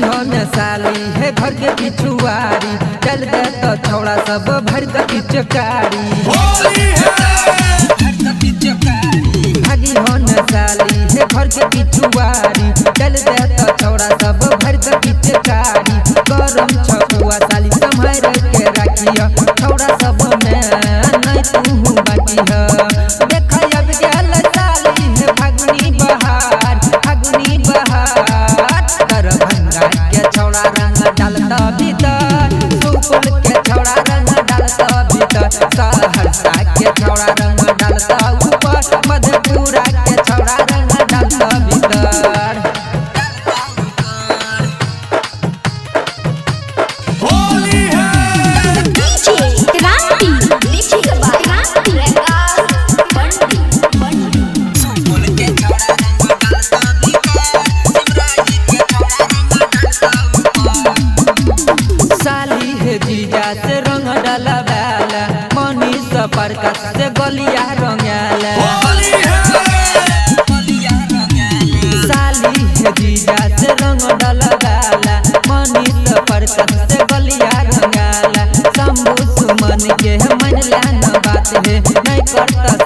हो न साली है घर के पिछुआरी, चल दे तो छोड़ा सब भर के पिचकारी। भागी हो न साली है घर के पिछुआरी, चल दे तो छोड़ा सब भर के पिचकारी। गरम छकुआ साली संभाल के रखिया, छोड़ा सब में नहीं तू बाकी है। देखा अब गल साली है फागुनी बहार, फागुनी बहार। दरभंगा के छौड़ा रंग डालता भीतर, सुपौल के छौड़ा रंग डालता भीतर, सहरसा के छौड़ा रंग डालता ऊपर, मधेपुरा के छौड़ा रंग डालता भीतर। होली है डीजे क्रांति लिखी बाय क्रांति सुपौल के छौड़ा रंग डालता भीतर, सिमराही के छौड़ा रंग डालता ऊपर। साली है जीजा से रंग डाला बेला, मनीष प्रकाश से गलिया रंगेला। साली है जीजा से रंग डाला बेला, मनीष प्रकाश से गलिया रंगेला। शंभू सुमन के मन ला न बात है, नहीं करता